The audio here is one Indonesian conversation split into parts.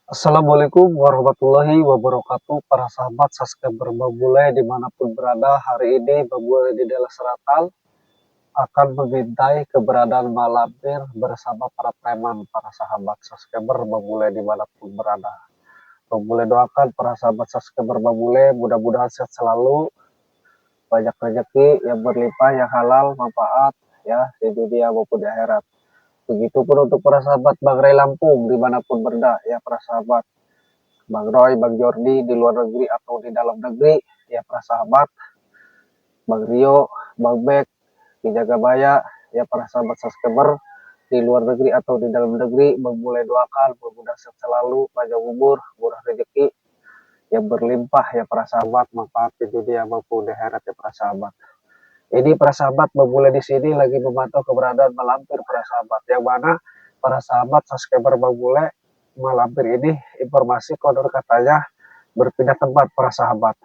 Assalamualaikum warahmatullahi wabarakatuh. Para sahabat subscriber Babule dimanapun berada, hari ini Babule di Deli Seratal akan mengintai keberadaan Malampir bersama para preman. Para sahabat subscriber Babule dimanapun berada, Babule doakan para sahabat subscriber Babule mudah-mudahan sehat selalu, banyak rezeki yang berlimpah, yang halal, manfaat ya di dunia maupun di akhirat. Begitupun untuk para sahabat Bang Ray Lampung dimanapun berada ya para sahabat, Bang Roy, Bang Jordi di luar negeri atau di dalam negeri, ya para sahabat, Bang Rio, Bang Bek di Jagabaya, ya para sahabat subscriber di luar negeri atau di dalam negeri, memulai doakan, mudah sehat selalu, panjang umur, murah rezeki, yang berlimpah ya para sahabat, manfaat di dunia maupun di akhirat ya para sahabat. Ini para sahabat memulai di sini lagi memantau keberadaan Malampir para sahabat, yang mana para sahabat subscriber memulai Malampir ini informasi konon katanya berpindah tempat para sahabat.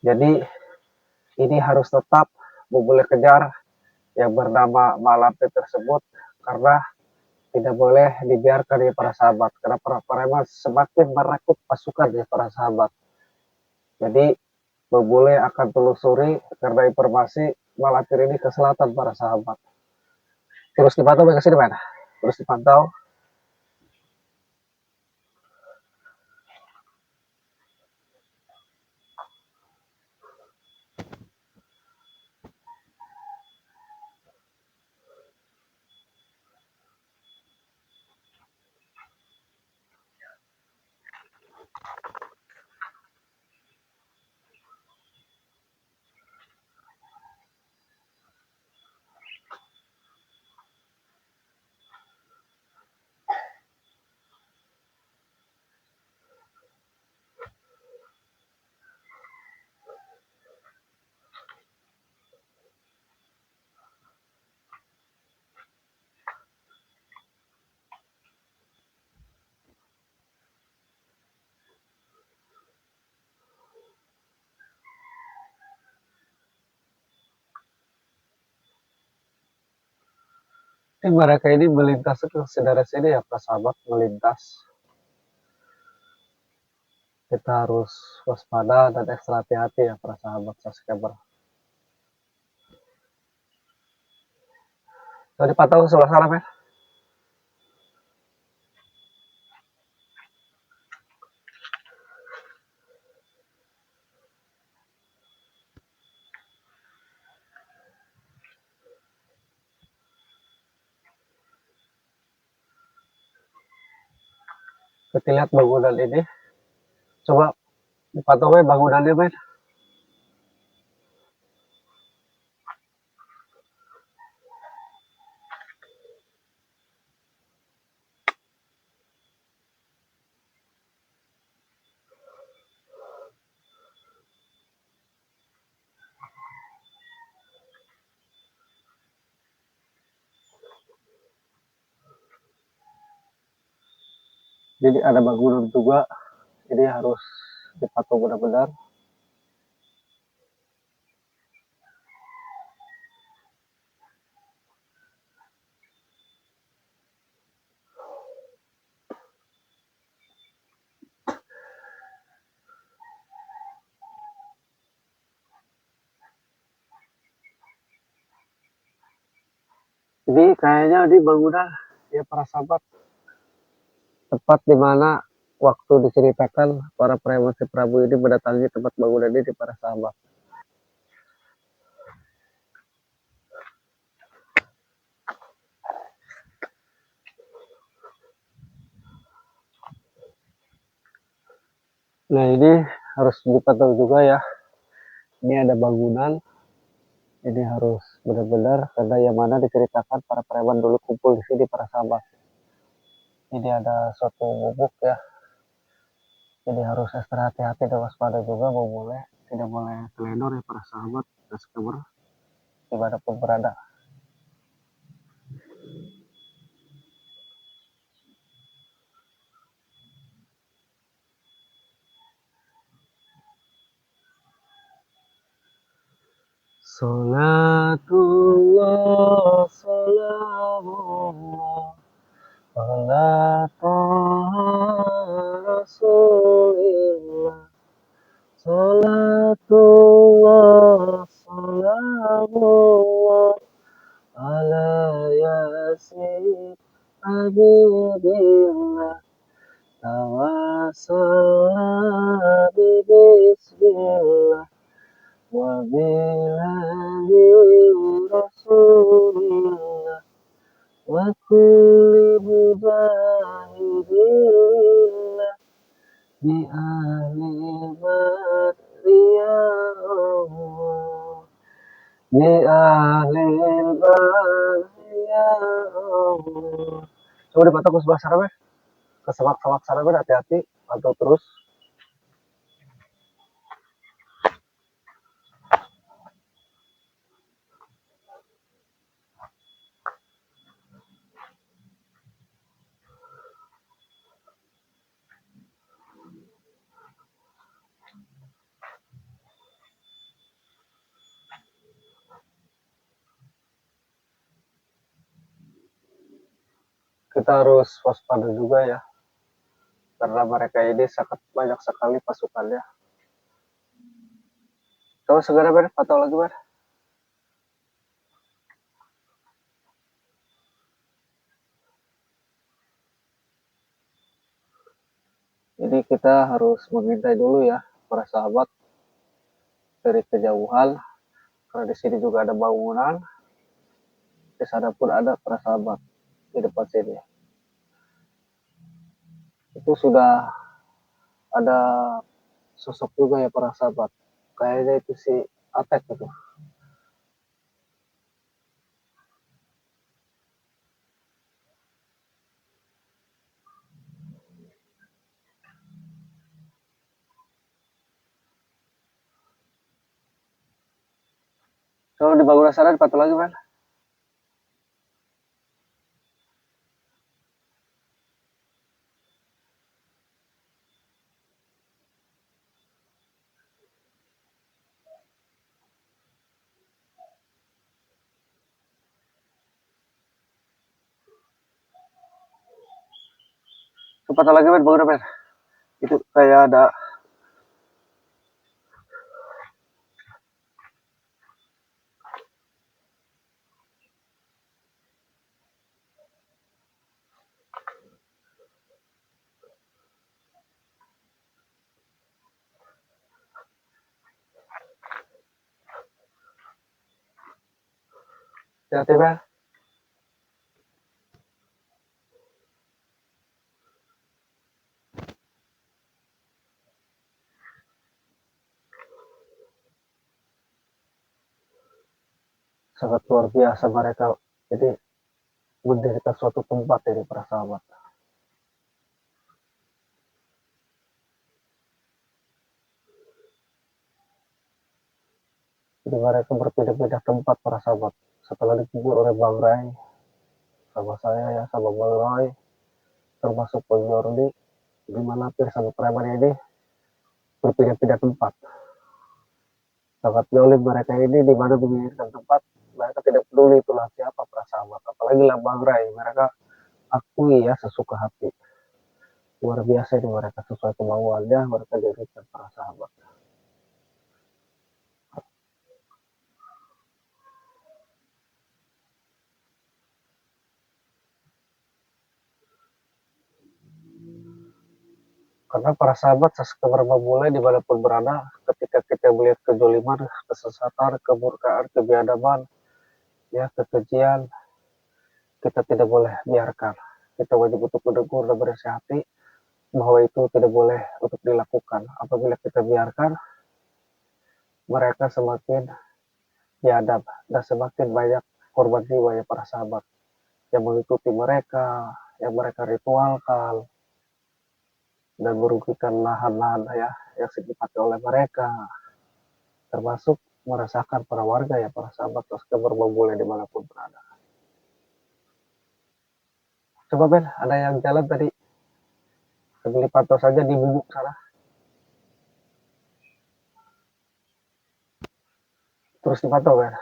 Jadi ini harus tetap memulai kejar yang bernama Malampir tersebut, karena tidak boleh dibiarkan ya para sahabat, karena para preman semakin merekrut pasukan ya para sahabat. Jadi memulai akan telusuri karena informasi Malampir ini ke selatan para sahabat. Terus dipantau ke sini mana? Terus dipantau. Mereka ini melintas ke saudara sini ya para sahabat, melintas. Kita harus waspada dan ekstra hati-hati ya para sahabat subscriber. Jadi dipantau sebelah sana men. Kita lihat bangunan ini. Coba dipantau men bangunannya men. Jadi ada bangunan juga, ini harus dipantau benar-benar. Ini kayaknya di bangunan ya para sahabat, tempat dimana waktu diceritakan para preman si Prabu ini mendatangi tempat bangunan ini para sahabat. Nah ini harus dipantau juga ya. Ini ada bangunan, ini harus benar-benar karena yang mana diceritakan para preman dulu kumpul di sini para sahabat. Ini ada suatu gubuk ya. Jadi harus ekstra hati-hati dan waspada juga, tidak boleh teledor ya para sahabat subscriber dimanapun berada. Salatullah salamullah ala billah tawassalna bismillah wa billahi rasulillah wa kulli mujahidillah bi ahli badri ya Allah bi ahli badri ya Allah. Coba dipantau ke sebelah sana, ke semak-semak sana, hati-hati, pantau terus. Kita harus waspada juga ya, karena mereka ini sangat banyak sekali pasukannya. Coba segera pantau lagi ber. Jadi kita harus mengintai dulu ya para sahabat dari kejauhan, karena di sini juga ada bangunan, di sana pun ada para sahabat di depan sini. Itu sudah ada sosok juga ya para sahabat. Kayaknya itu si Atek itu. Kalau di bangunan sana dipantau lagi men. Pantau lagi men bangunan men. Itu kayak ada hati-hati men. Sangat luar biasa mereka. Jadi mendirikan suatu tempat ini para sahabat. Jadi mereka berpindah-pindah tempat para sahabat. Setelah dikubur oleh Bang Rai, sama saya ya, sama Bang Roy, termasuk Bang Jordi, di mana Pir sama preman ini berpindah-pindah tempat. Sangat nyolim mereka ini di mana menginginkan tempat, mereka tidak peduli itulah siapa para sahabat. Apalagi lah Bang Rai, mereka akui ya sesuka hati. Luar biasa ini mereka sesuai kemauannya, mereka dirikan para sahabat. Karena para sahabat sesekali memulai dimanapun berada, ketika kita melihat kezaliman, kesesatan, kemurkaan, kebiadaban, ya kekejian, kita tidak boleh biarkan. Kita wajib untuk menegur dan bersihati bahwa itu tidak boleh untuk dilakukan. Apabila kita biarkan, mereka semakin biadab dan semakin banyak korban jiwa ya para sahabat yang mengikuti mereka, yang mereka ritualkan dan merugikan lahan-lahan ya yang dipakai oleh mereka, termasuk merasakan para warga ya para sahabat pasca berbombolnya dimanapun berada. Coba Ben, ada yang jalan tadi sambil dipantau saja di bubuk sana, terus dipantau Ben.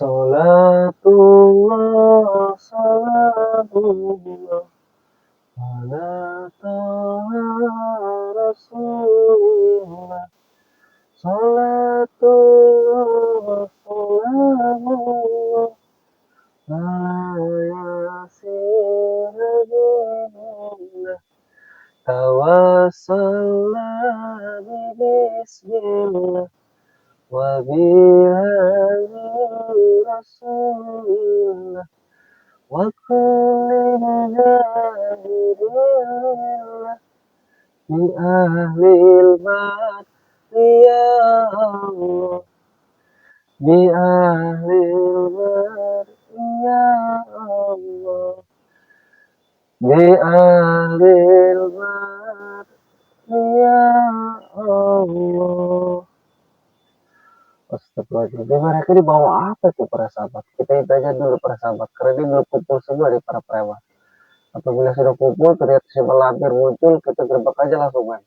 Salatullah salamullah ala taha rasulillah. Salatullah salamullah ala yasin habibullah. Tawassalna bismillah wa bihabi rasulillah wa kulli mujahidillah min ahlil bad ya Allah, bi ahlil bad ya Allah, bi ahlil bad ya Allah. Astagfirullahaladzim. Mereka dibawa apa tuh para sahabat? Kita tanya dulu para sahabat. Karena ini belum kumpul semua di para preman. Apabila sudah kumpul, ternyata si Malampir muncul, kita gerbek aja langsung kan.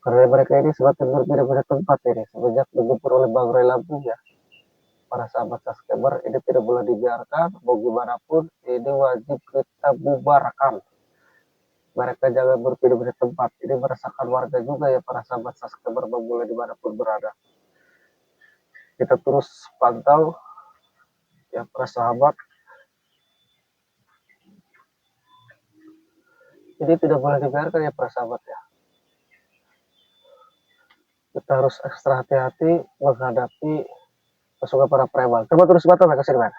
Karena mereka ini semakin berbeda-beda tempat ini. Semenjak digempur oleh Bang Roy Lampung ya. Para sahabat subscriber, ini tidak boleh dibiarkan. Mau gimana pun, ini wajib kita bubarkan. Mereka jangan berbeda-beda tempat. Ini merasakan warga juga ya para sahabat subscriber Bang Bule dimanapun berada. Kita terus pantau ya para sahabat. Jadi tidak boleh dibiarkan ya para sahabat ya. Kita harus ekstra hati-hati menghadapi pasukan para preman. Coba terus baca mereka sini man.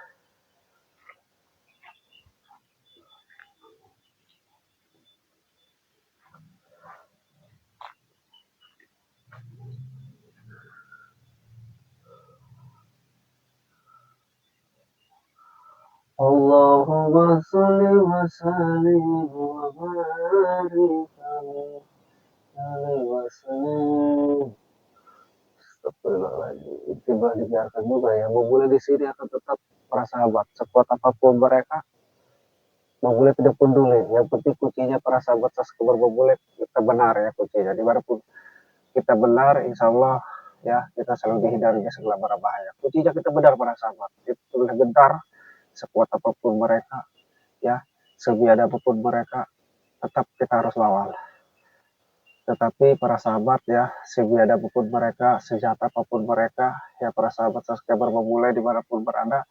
Allahumma sholli wa sallim wa barik alaihi wasallam. Astagfirullahaladzim. Tidak dibiarkan juga ya. Memulai di sini akan tetap para sahabat. Sekuat apapun mereka, Bang tidak peduli. Yang penting kuncinya para sahabat subscriber Bang kita benar ya kuncinya. Dimanapun kita benar, insya Allah ya kita selalu dihindari segala bahaya. Kuncinya kita benar para sahabat. Itu boleh gentar sekuat apapun mereka ya, sebiada apapun mereka, tetap kita harus lawan. Tetapi para sahabat ya, sebiada apapun mereka, sejahat apapun mereka ya, para sahabat subscriber memulai dimanapun berada,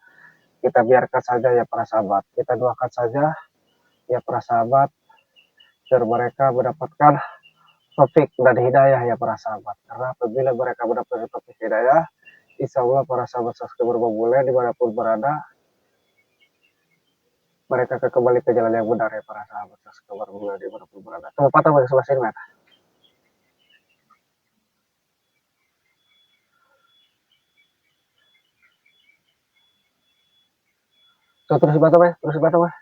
kita biarkan saja ya para sahabat. Kita doakan saja ya para sahabat agar mereka mendapatkan taufik dan hidayah ya para sahabat. Karena apabila mereka mendapatkan taufik hidayah, insya Allah para sahabat subscriber memulai dimanapun berada, mereka akan kembali ke jalan yang benar ya para sahabat subscriber memulai dimanapun berada. Coba patah bagi sebelah sini mana? Terus dibantu mas, terus dibantu mas.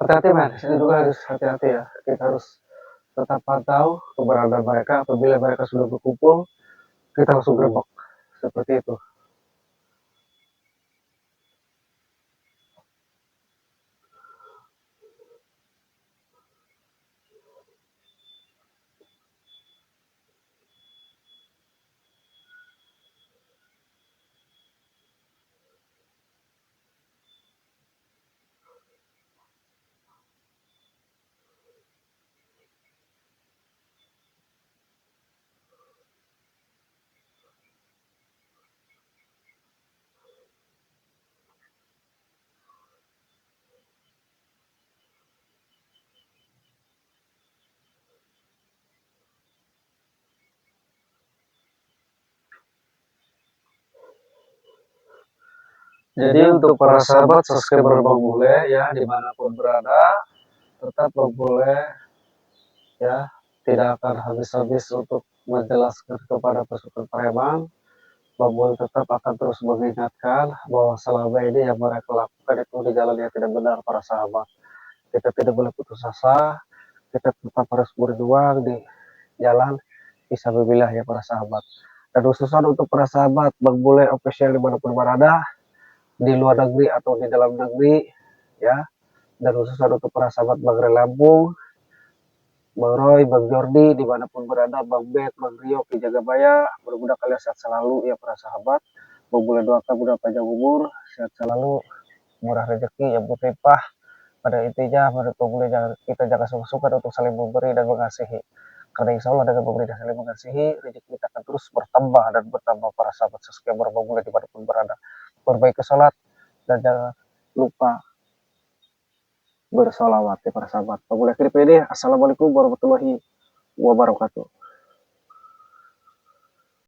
Hati-hati mas, ini juga harus hati-hati ya. Kita harus tetap pantau keberadaan mereka. Apabila mereka sudah berkumpul, kita langsung gerbek seperti itu. Jadi untuk para sahabat subscriber Bang Bule ya dimanapun berada, tetap Bang Bule ya tidak akan habis-habis untuk menjelaskan kepada pasukan preman. Bang Bule tetap akan terus mengingatkan bahwa selama ini yang mereka lakukan itu di jalan yang tidak benar para sahabat. Kita tidak boleh putus asa, kita tetap harus berjuang di jalan fisabilillah ya para sahabat. Dan khususnya untuk para sahabat Bang Bule official dimanapun berada, di luar negeri atau di dalam negeri ya, dan khususnya untuk para sahabat Bang Lampung, Bang Roy, Bang Jordi, dimanapun berada, Bang Bet, Bang Rio, Ki Jagabaya, mudah-mudahan kalian sehat selalu ya para sahabat. Bang boleh doakan mudah panjang umur, sehat selalu, murah rezeki yang berlimpah. Pada intinya, menurut boleh kita jangan suka-suka untuk saling memberi dan mengasihi. Karena insya Allah dengan memberi dan saling mengasihi, rezeki kita akan terus bertambah dan bertambah para sahabat subscriber Bang Boleh dimanapun berada. Perbaiki sholat dan jangan lupa bersolawat ya para sahabat. Bang Boleh akhir ini, assalamualaikum warahmatullahi wabarakatuh.